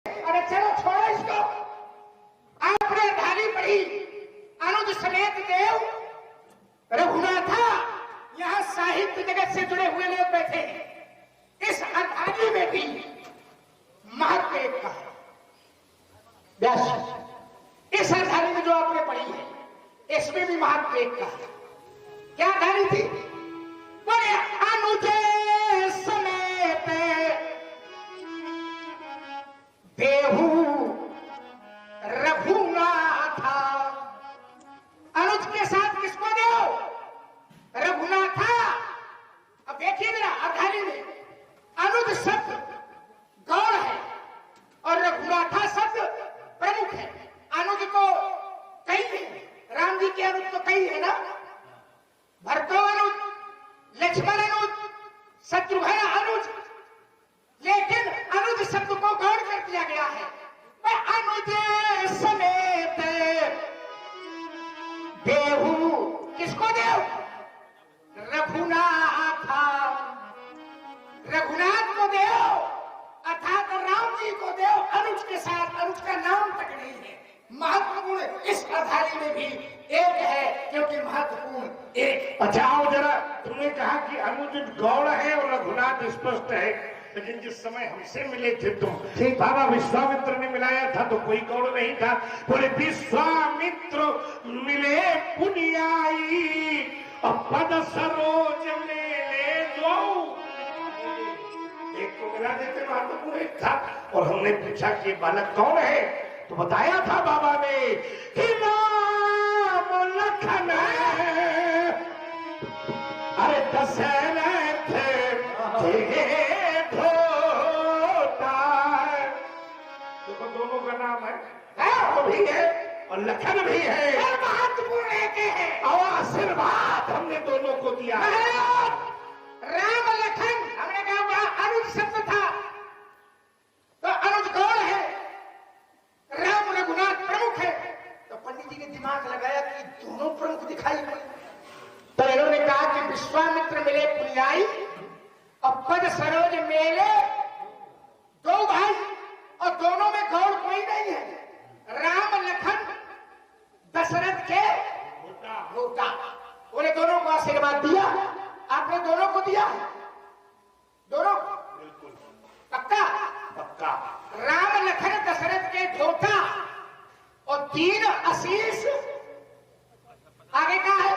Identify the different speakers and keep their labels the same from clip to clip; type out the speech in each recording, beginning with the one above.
Speaker 1: अरे चलो छोड़ो इसको। आपने धारी पढ़ी अनुज समेत देव रघुनाथा, यहाँ साहित्य जगत से जुड़े हुए लोग बैठे हैं। इस अधारी में भी महत्व एक का है। व्यास इस अधारी में जो आपने पढ़ी है इसमें भी महत्व एक का है। क्या धारी थी? बोले अनुज समेत देहू रघुनाथा। अनुज के साथ किसको दो? रघुनाथा। अब देखिए जरा अधारी में अनुज शब्द गौण है और रघुनाथा शब्द प्रमुख है। अनुज तो कई है, राम जी के अनुज तो कई है ना, भरतो अनुज, लक्ष्मण अनुज, शत्रुघ्न अनुज, लेकिन अनुज शब्द को गौण कर दिया गया है। अनुज समेत देहू, किसको देव? रघुनाथा। रघुनाथ को देव अर्थात राम जी को देव अनुज के साथ। अनुज का नाम तक नहीं है। महत्वपूर्ण इस अधारी में भी एक है क्योंकि महत्वपूर्ण एक।
Speaker 2: अच्छा आओ जरा, तुमने कहा कि अनुज गौड़ है और रघुनाथ स्पष्ट है, लेकिन जिस समय हमसे मिले थे तुम, बाबा विश्वामित्र ने मिलाया था तो कोई गौड़ नहीं था। बोले विश्वामित्र मिले पुनियाई और पद सरोज में ले दो। एक को मिला देते महत्वपूर्ण एक था। और हमने पूछा कि बालक कौन है तो बताया था बाबा ने कि नाम लखन है। अरे दशरथ देखो दोनों का नाम है, राम भी है और लखन भी है।
Speaker 1: महत्वपूर्ण एक है
Speaker 2: और आशीर्वाद हमने दोनों को दिया।
Speaker 1: राम लखन हमने कहा वहां अनुज शब्द था तो अनुज गौण है, राम रघुनाथ प्रमुख है। तो पंडित जी ने दिमाग लगाया कि दोनों प्रमुख दिखाई पड़े। तो इन्होंने कहा कि विश्वामित्र मिले पुनियाई और पद सरोज मेले दो भाई, और दोनों में गौण कोई नहीं है। राम लखन दशरथ के होता। उन्हें दोनों को आशीर्वाद दिया। आपने दोनों को दिया? दोनों
Speaker 2: बिल्कुल
Speaker 1: पक्का?
Speaker 2: पक्का।
Speaker 1: राम लखन दशरथ के ढोटा और 3 आशीष। आगे का है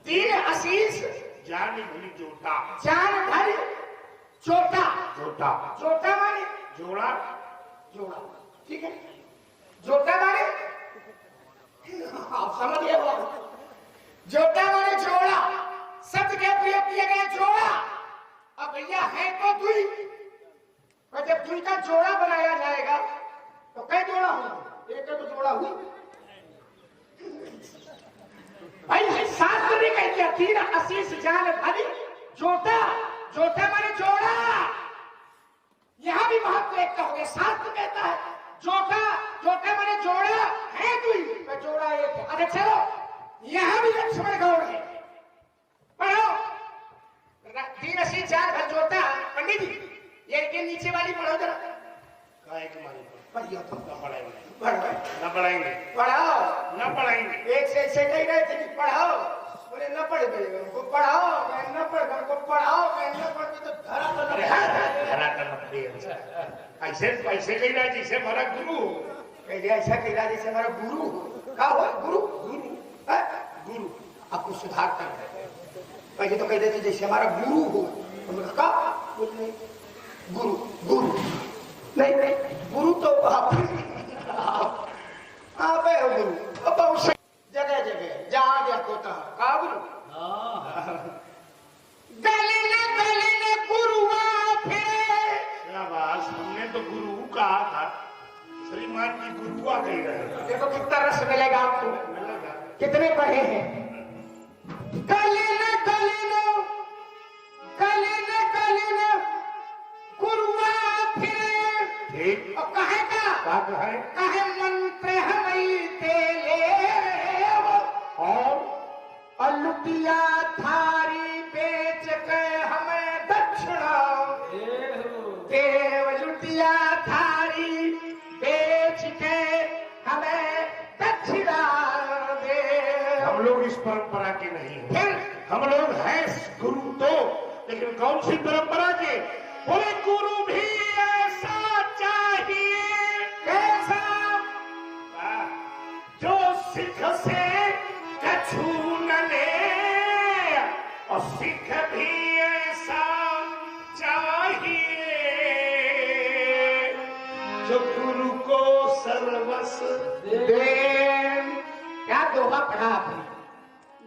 Speaker 1: 3 आशीष
Speaker 2: जान भली जोटा।
Speaker 1: जान भली चोटा।
Speaker 2: जोटा
Speaker 1: चोटा माने
Speaker 2: जोड़ा।
Speaker 1: जोड़ा, ठीक है। जोटा माने आप समझिए, जोटा माने जोड़ा। शब्द के प्रयोग किया गया जोड़ा। अब भैया है तो दुई, और जब दुई का जोड़ा बनाया जाएगा तो कई जोड़ा होंगे? एक तो जोड़ा हुई भाई। शास्त्र ने कह दिया 3 आशीष जान भली जोटा। जोटा माने जोड़ा। यहां भी महत्व एक का हो गया। शास्त्र कहता है जोटा, जोटा माने जोड़ा है दुई, मैं जोड़ा एक है। अरे चलो यहां भी लक्ष्मण गौड़ है, पढ़ो 3 आशीष जान भल जोटा। पंडित जी ये नीचे वाली पढ़ो जरा। पढ़िए तुम।
Speaker 2: न पढ़ाएंगे
Speaker 1: पढ़ाओ
Speaker 2: न पढ़ाएंगे।
Speaker 1: एक से ऐसे कह रहे थे कि पढ़ाओ, बोले न पढ़ गए उनको पढ़ाओ, मैं न पढ़ गए उनको पढ़ाओ, मैं न पढ़ गए तो धरा तो न
Speaker 2: धरा कर ऐसे पैसे कह रहा है जैसे हमारा गुरु
Speaker 1: कह दिया। ऐसा कह रहा जैसे हमारा गुरु क्या हुआ? गुरु गुरु गुरु आपको सुधार कर रहे। पहले तो कह देते जैसे हमारा गुरु हो, तो कहा गुरु गुरु नहीं नहीं, गुरु तो आप है गुरु। बहुत जगह जगह जहां जाते कहा गुरु। गले गुरुआ फिरे।
Speaker 2: शाबाश, हमने तो गुरु कहा था, श्रीमान जी गुरुआ कह रहे।
Speaker 1: देखो कितना रस मिलेगा आपको। कितने पढ़े हैं? गले गुरुआ फिरे।
Speaker 2: ठीक।
Speaker 1: और कहे का कहे मंत्र हमें तेले और लुटिया थारी बेच के हमें दक्षिणा देव लुटिया थारी बेच के हमें दक्षिणा दे।
Speaker 2: हम लोग इस परंपरा के नहीं हैं।
Speaker 1: फिर
Speaker 2: हम लोग हैं गुरु तो, लेकिन कौन सी परंपरा के? बोले गुरु भी ऐसा चाहिए,
Speaker 1: कैसा?
Speaker 2: जो सिख से कछु न ले, और सिख भी ऐसा चाहिए जो गुरु को सर्वस्व
Speaker 1: दे। क्या दोहा पढ़ा आपने?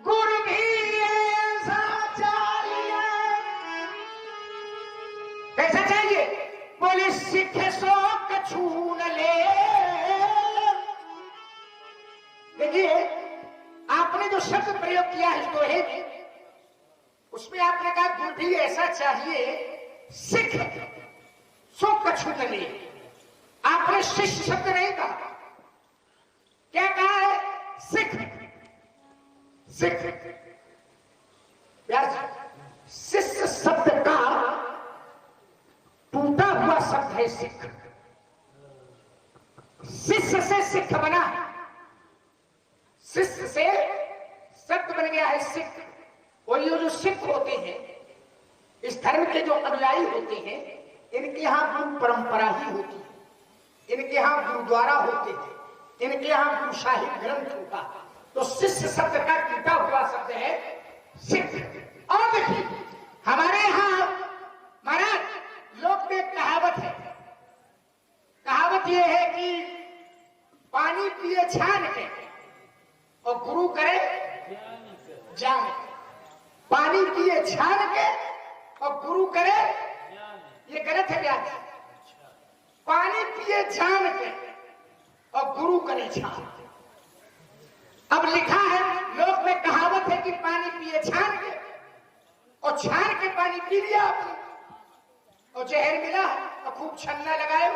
Speaker 1: गुरु भी ऐसा चाहिए। कैसा चाहिए? बोले सिख सो कछु न ले। देखिए, आपने जो शब्द प्रयोग किया है इस दोहे में, उसमें आपने कहा गुरु भी ऐसा चाहिए, सिख सो कछु न ले। आपने शिष्य शब्द नहीं कहा। क्या कहा है? सिख। सिख यार, शिष्य शब्द का टूटा हुआ शब्द है सिख। शिष्य से सिख बना है। शिष्य से शब्द बन गया है सिख। और ये जो सिख होते हैं, इस धर्म के जो अनुयायी होते हैं, इनके यहां गुरु परंपरा ही होती है। इनके यहां गुरुद्वारा होते हैं। इनके यहां गुरु साहिब ग्रंथ होता है। तो शिष्य शब्द का टूटा हुआ शब्द है सिख। और देखिए, हमारे यहां महाराज लोक में कहावत है। कहावत यह है कि पानी पिए छान के और गुरु करे जान के। पानी पिए छान के और गुरु करे, ये गलत है क्या? पानी पिए छान के और गुरु करे छान के। अब लिखा है, लोक में कहावत है कि पानी पिए छान के, और छान के पानी पी लिया आपने, और जहर मिला और खूब छन्ना लगाए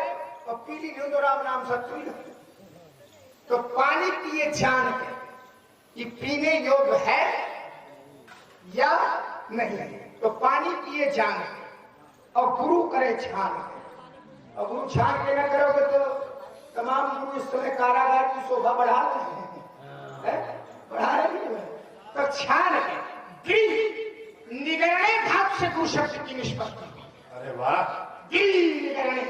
Speaker 1: और पी ली तो राम नाम सत्य। तो पानी पिए छान के ये पीने योग्य है या नहीं? तो पानी पिए जान के और गुरु करे छान के। और गुरु छान के ना करोगे तो तमाम गुरु इस समय कारागार की शोभा बढ़ा रहे हैं। बढ़ा रहे हैं। तो छान के निगरणे धातु से गुरु शब्द की निष्पत्ति।
Speaker 2: अरे वाह,
Speaker 1: निगरणे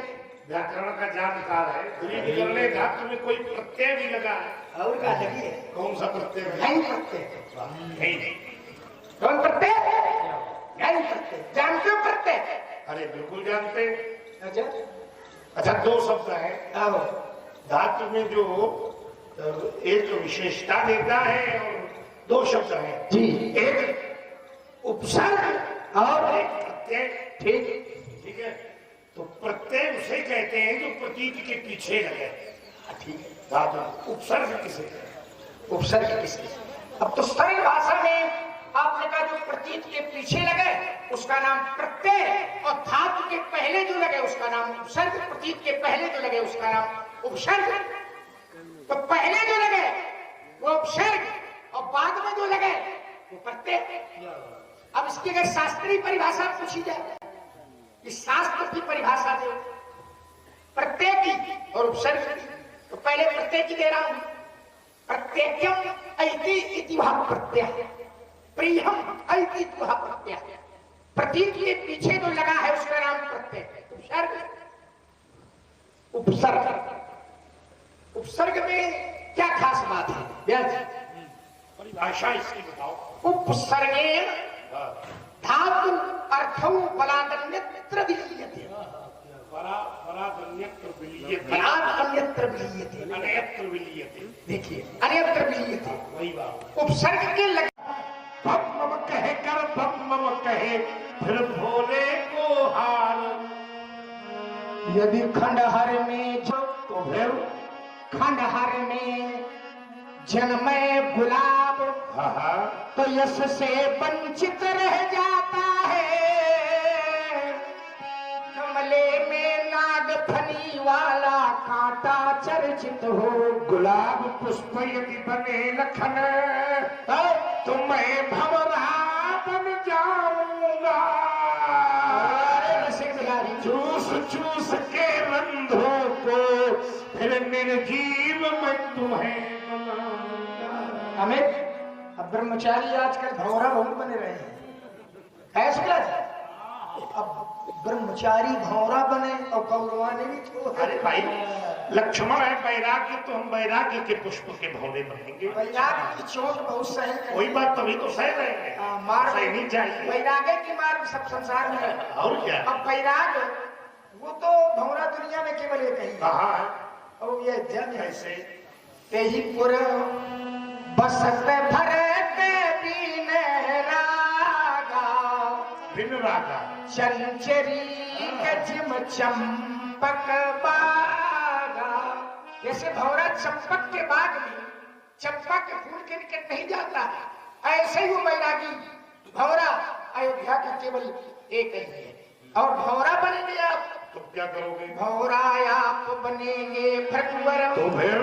Speaker 2: व्याकरण का जानकार है। निगरणे धातु में कोई प्रत्यय भी लगा है?
Speaker 1: और क्या लगी है?
Speaker 2: कौन सा प्रत्यय है?
Speaker 1: नहीं प्रत्यय।
Speaker 2: नहीं।
Speaker 1: कौन प्रत्यय? नहीं प्रत्यय। जानते हो प्रत्यय?
Speaker 2: अरे बिल्कुल जानते हैं।
Speaker 1: अच्छा,
Speaker 2: दो शब्द है धातु में जो एक विशेषता देता है, और दो शब्द है
Speaker 1: जी।
Speaker 2: एक उपसर्ग और एक प्रत्यय। ठीक है। तो प्रत्यय उसे कहते हैं जो प्रतीक के पीछे लगे।
Speaker 1: ठीक है।
Speaker 2: धातु उपसर्ग किसे कहते हैं?
Speaker 1: उपसर्ग किसे? अब तो सरल भाषा में आपने कहा जो प्रतीक के पीछे लगे उसका नाम प्रत्यय, और धातु के पहले जो लगे उसका नाम उपसर्ग। प्रतीक के पहले जो लगे उसका नाम उपसर्ग। तो पहले जो लगे वो उपसर्ग, और बाद में जो लगे वो प्रत्यय। अब इसकी अगर शास्त्रीय परिभाषा पूछी जाए, इस शास्त्र की परिभाषा दो प्रत्यय की और उपसर्ग की, तो पहले प्रत्यय की दे रहा हूं। प्रत्ययम ऐति इति वह प्रत्यय, प्रियम ऐति इति वह प्रत्यय। प्रतीक के पीछे जो लगा है उसका नाम प्रत्यय। उपसर्ग। उपसर्ग। उपसर्ग में क्या खास बात है व्यास?
Speaker 2: परिभाषा इसकी बताओ।
Speaker 1: उपसर्गेण धातु अर्थौ बलादन्यत्र विलीयते।
Speaker 2: बलादन्यत्र विलीयते।
Speaker 1: बलादन्यत्र विलीयते।
Speaker 2: अन्यत्र विलीयते।
Speaker 1: देखिए, अन्यत्र विलीयते।
Speaker 2: वही बात।
Speaker 1: उपसर्ग के लग
Speaker 2: बम कहे कर बम कहे फिर भोले को हार।
Speaker 1: यदि खंडहर में जो
Speaker 2: तो फिर
Speaker 1: खंडहर में जन्मे गुलाब, तो यश से वंचित रह जाता है। कमले में नागफनी वाला कांटा चर्चित हो।
Speaker 2: गुलाब पुष्प यदि बने लखन, तो मैं भंवरा बन जाऊंगा। चूस चूस के रंधो निर्जीव मैं तुम्हें
Speaker 1: अमित, अब ब्रह्मचारी आजकल भौरा बहुत बने रहे हैं, ऐसा अब ब्रह्मचारी भौरा बने और कौरवाने भी तो।
Speaker 2: अरे भाई, लक्ष्मण है वैराग्य, तो हम वैराग्य के पुष्प के भौरे बनेंगे।
Speaker 1: वैराग्य की चोट बहुत सही है।
Speaker 2: वही बात तभी तो सह रहे हैं,
Speaker 1: मार
Speaker 2: सही नहीं चाहिए।
Speaker 1: वैराग्य की मार सब संसार में है।
Speaker 2: और क्या?
Speaker 1: अब वैराग्य वो तो भौरा दुनिया में केवल एक ही है।
Speaker 2: कहाँ है?
Speaker 1: और ये जन
Speaker 2: कैसे?
Speaker 1: तेही पुर बसत भरते बीन रागा,
Speaker 2: बिन रागा
Speaker 1: चंचरी गजम चंपक बागा। जैसे भौरा चंपक के बाग में चंपा के फूल के निकट नहीं जाता है, ऐसे ही वो वैरागी भौरा अयोध्या का केवल एक ही है। और भौरा बनेंगे आप
Speaker 2: तो क्या करोगे?
Speaker 1: भौरा आप बनेंगे भृगुवर,
Speaker 2: तो फिर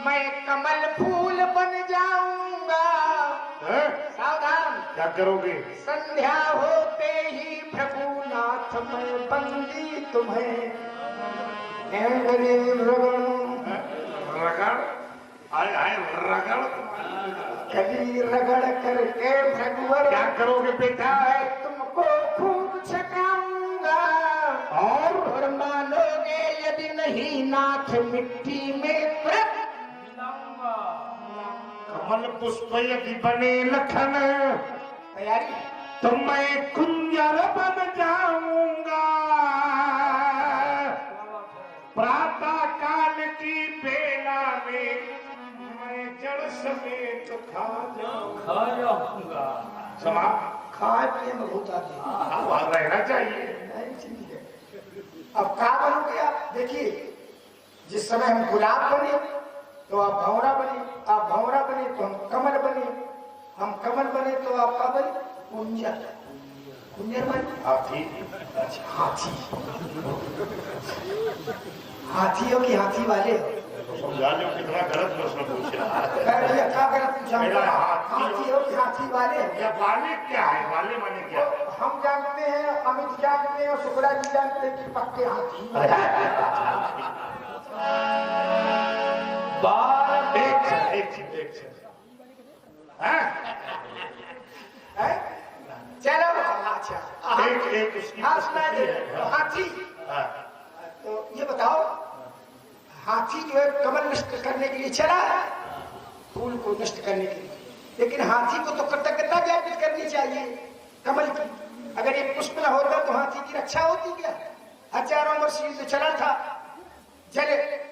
Speaker 1: मैं कमल फूल बन जाऊंगा।
Speaker 2: है?
Speaker 1: सावधान,
Speaker 2: क्या करोगे?
Speaker 1: संध्या होते ही भृगुनाथ मैं बंदी तुम्हें
Speaker 2: रगड़, आए आए रगड़।
Speaker 1: कभी रगड़ करके भृगुवर
Speaker 2: क्या करोगे बेटा?
Speaker 1: मैं तुमको खूब छकाऊंगा। और मानोगे यदि नहीं नाथ मिट्टी में मिलाऊंगा।
Speaker 2: कमल पुष्प यदि बने लखन,
Speaker 1: तैयारी
Speaker 2: तो मैं कुंजर बन जाऊंगा। प्रातः काल की बेला में मैं जड़ समेत खा जाऊंगा। समा
Speaker 1: खाए पिए में बहुत आती है।
Speaker 2: वहां रहना चाहिए।
Speaker 1: नहीं ठीक है। अब क्या बनोगे आप? देखिए, जिस समय हम गुलाब बने तो आप भंवरा बने, आप भंवरा बने तो हम कमल बने, हम कमल बने तो आप क्या बने? कुंजर, कुंजर बने।
Speaker 2: हाथी।
Speaker 1: अच्छा, हाथी। हाथी हो कि हाथी वाले हो?
Speaker 2: समझा लो कितना गलत प्रश्न पूछ रहा है।
Speaker 1: भैया क्या गलत पूछा?
Speaker 2: मेरा
Speaker 1: हाथी हो कि हाथी वाले हो?
Speaker 2: क्या वाले क्या है? वाले माने क्या?
Speaker 1: हम जानते हैं, अमित जानते हैं और शुक्ला जी जानते हैं कि पक्के हाथी। चलो अच्छा,
Speaker 2: एक उसकी
Speaker 1: हाँ सुना दे। हाथी,
Speaker 2: हाँ।
Speaker 1: तो ये बताओ, हाथी जो है कमल नष्ट करने के लिए चला है, फूल को नष्ट करने के लिए, लेकिन हाथी को तो कृतज्ञता ज्ञापित करनी चाहिए कमल की। अगर ये पुष्प न होता तो हाथी की रक्षा होती क्या? हजारों वर्ष युद्ध चला था, जल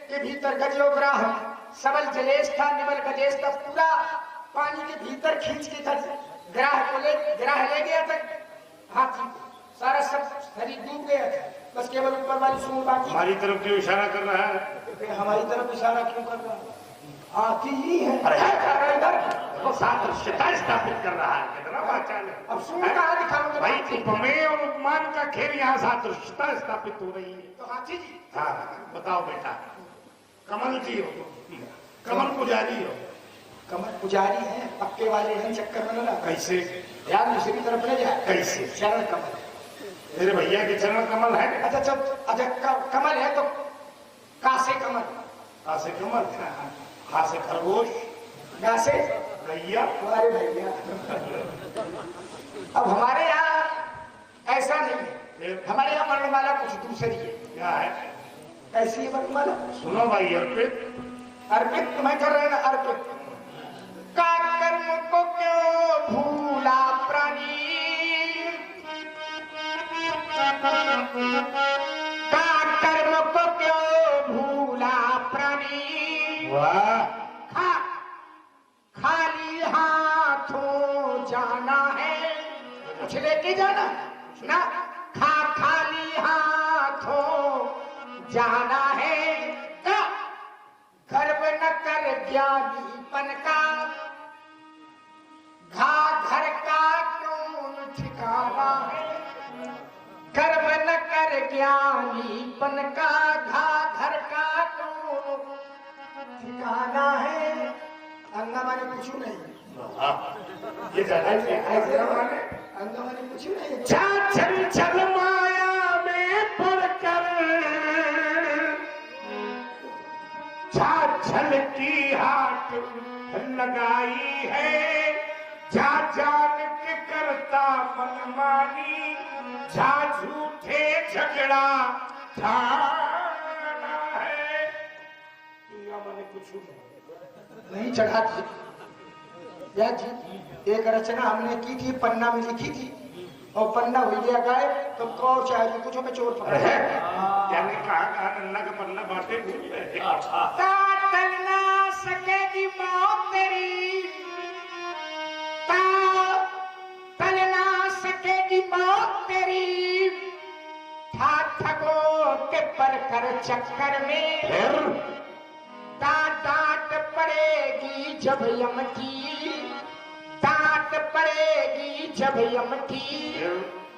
Speaker 1: के भीतर गजोग्राह सबल जलेश था, निबल गजेश था, पूरा पानी के भीतर खींच के था ग्राह ले गया था हाथी, सारा सब शरीर डूब गया था, बस केवल ऊपर वाली सूंड बाकी।
Speaker 2: हमारी तरफ क्यों इशारा कर रहा है?
Speaker 1: हमारी तरफ इशारा क्यों कर रहा है? हाथी ही है।
Speaker 2: अरे इधर वो सादृश्यता स्थापित कर रहा है। कितना वाचाल है।
Speaker 1: अब सूंड कहाँ दिखाऊंगा
Speaker 2: भाई? उपमेय और उपमान का खेल यहाँ सादृश्यता स्थापित हो रही है।
Speaker 1: तो हाथी जी,
Speaker 2: हाँ बताओ बेटा। कमल जी हो, कमल पुजारी हो।
Speaker 1: कमल पुजारी है, पक्के वाले हैं, चक्कर में लगा।
Speaker 2: कैसे?
Speaker 1: यार दूसरी तरफ न जाए।
Speaker 2: कैसे?
Speaker 1: चरण कमल।
Speaker 2: मेरे भैया के चरण कमल है।
Speaker 1: अच्छा जब अच्छा कमल है तो कासे कमल,
Speaker 2: कासे कमल, खासे खरगोश,
Speaker 1: गासे
Speaker 2: भैया।
Speaker 1: हमारे भैया। अब हमारे यहाँ ऐसा नहीं है, हमारे यहाँ वर्णमाला कुछ दूसरी है।
Speaker 2: क्या है?
Speaker 1: कैसी है वर्णमाला?
Speaker 2: सुनो भाई। अर्पित
Speaker 1: अर्पित तुम्हें कर रहे हैं ना, अर्पित। का कर्म को क्यों भूला प्राणी, का कर्म को क्यों भूला प्राणी।
Speaker 2: वाह।
Speaker 1: खाली हाथों जाना है, कुछ लेके जाना ना। खाली हाथों जाना है, का गर्व न कर ज्ञानीपन का, घर का क्यों ठिकाना है। गर्व न कर ज्ञानीपन का, घर का क्यों ठिकाना है। अंगा माने पूछू नहीं,
Speaker 2: ये ज्यादा
Speaker 1: ऐसे अंगा माने पूछू नहीं।
Speaker 2: छल छल माया में पड़कर झाझल की हाट लगाई है, जा जान के करता मनमानी, जा झूठे झगड़ा ठाना है। मैंने कुछ
Speaker 1: नहीं चढ़ा थी या जी। एक रचना हमने की थी, पन्ना में लिखी थी, और पन्ना हो गया गायब, तो कौन चाहे कुछ में चोर पकड़ा है।
Speaker 2: यानी कहा नन्ना का पन्ना बांटे भूल गए।
Speaker 1: काटल ना सकेगी मौत तेरी, काटल ना सकेगी मौत तेरी, ठगो के पर कर चक्कर में डांट डांट पड़ेगी जब यम की, डांट पड़ेगी जब यम की,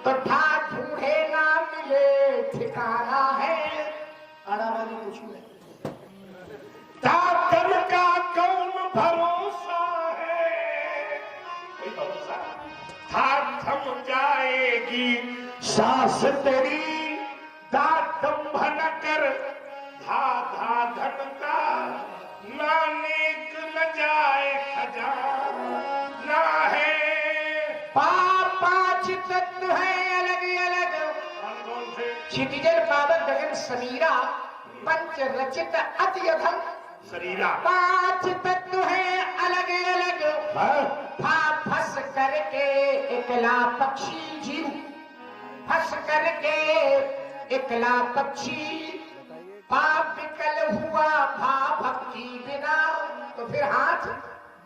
Speaker 1: तो ठाक ढूंढे ना मिले ठिकाना है। अड़ावादी कुछ नहीं,
Speaker 2: ताकत का कौन भरोसा है, कोई भरोसा हाथ थम जाएगी सांस तेरी, दांत न कर धा धा धन का, ना नेक न जाए खजाना है।
Speaker 1: पांच तत्व है अलग अलग, क्षितिजर पावक गगन समीरा, पंच रचित अति अधम
Speaker 2: शरीरा।
Speaker 1: पांच तत्व है अलग अलग, फा फंस करके एकला पक्षी जीव, फंस करके एकला पक्षी, पाप विकल हुआ भा भक्ति बिना, तो फिर हाथ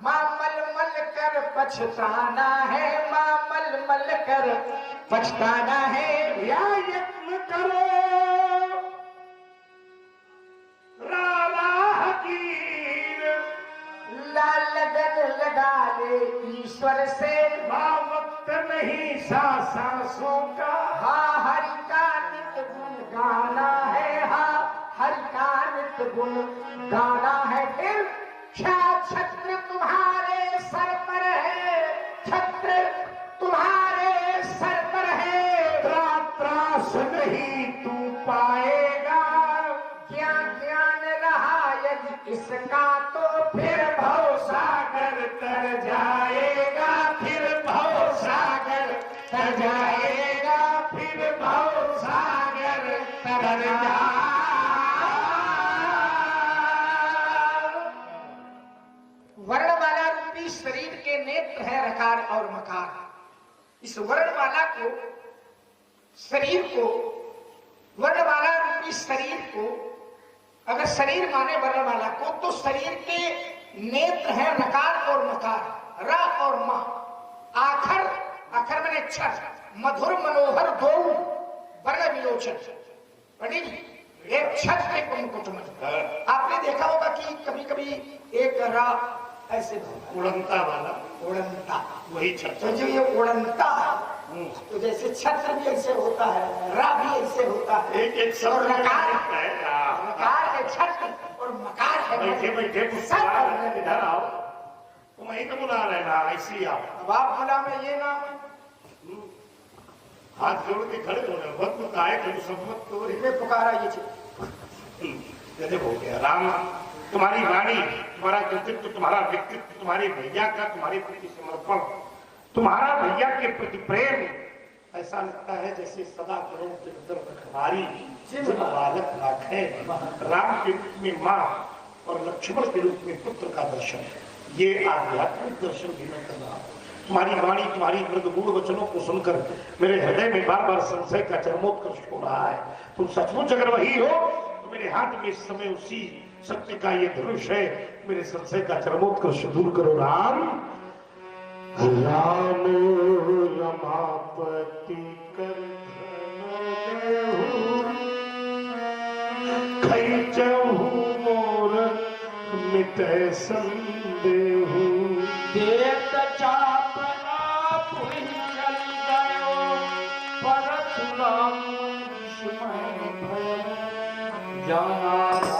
Speaker 1: मां मल मल कर पछताना है, मां मल मल कर पछताना है।
Speaker 2: या यत्न करो राहगीर,
Speaker 1: ला लगन लगा ले ईश्वर से,
Speaker 2: वक्त नहीं सांसों का,
Speaker 1: हा हरि का नित गुण गाना है, हा हरि का नित गुण गाना है। फिर क्या छत्र तुम्हारे सर पर है, छत्र तुम्हारे सर पर है,
Speaker 2: त्रास नहीं तू पाएगा,
Speaker 1: ज्ञान रहा यदि इसका, तो फिर भव सागर तर जाएगा, फिर भव सागर तर जाएगा, फिर भव सागर तर जाएगा। वर्णमाला रूपी शरीर के नेत्र है रकार और मकार। इस वर्णमाला को, शरीर को, वर्णमाला रूपी शरीर को अगर शरीर माने वर्णमाला को, तो शरीर के नेत्र है रकार और मकार, र और म। आखर, आखर मैंने अक्षर, मधुर मनोहर दो वर्ण विलोचन। पंडित जी, एक छत एक मुकुट में आपने देखा होगा कि कभी कभी एक रा ऐसे
Speaker 2: उड़नता वाला,
Speaker 1: उड़नता,
Speaker 2: वही छत।
Speaker 1: तो जो ये उड़नता, तो जैसे छत्र भी ऐसे होता है, रा भी ऐसे होता है,
Speaker 2: एक
Speaker 1: और रकार
Speaker 2: है
Speaker 1: छत्र और मकार है।
Speaker 2: बैठे बैठे इधर आओ, तुम वही तो बुला रहे ना, ऐसी आओ।
Speaker 1: अब आप बुला में ये नाम है,
Speaker 2: हाथ जोड़ के खड़े हो रहे, वक्त में आए तो सम्मत तो
Speaker 1: इन्हें पुकारा ये चीज।
Speaker 2: हो गया। राम, तुम्हारी वाणी, तुम्हारा कृतित्व, तुम्हारा व्यक्तित्व, तुम्हारे भैया का तुम्हारे प्रति समर्पण, तुम्हारा भैया के प्रति प्रेम, ऐसा लगता है जैसे सदा करो हमारी बालक राखे। राम के रूप में माँ और लक्ष्मण के रूप में पुत्र का दर्शन, ये आध्यात्मिक दर्शन भी मैं कर रहा हूँ। तुम्हारी वाणी, तुम्हारी मृद गूढ़ वचनों को सुनकर मेरे हृदय में बार बार संशय का चरमोत्कर्ष हो रहा है। तुम सचमुच अगर वही हो तो मेरे हाथ में इस समय उसी सत्य का ये धनुष है, मेरे संशय का चरमोत्कर्ष दूर करो। राम राम रमापति कर मोर मिटै संदेहु,
Speaker 1: देत चाप आप ही चल गयो, परशुराम विस्मय भय, जाना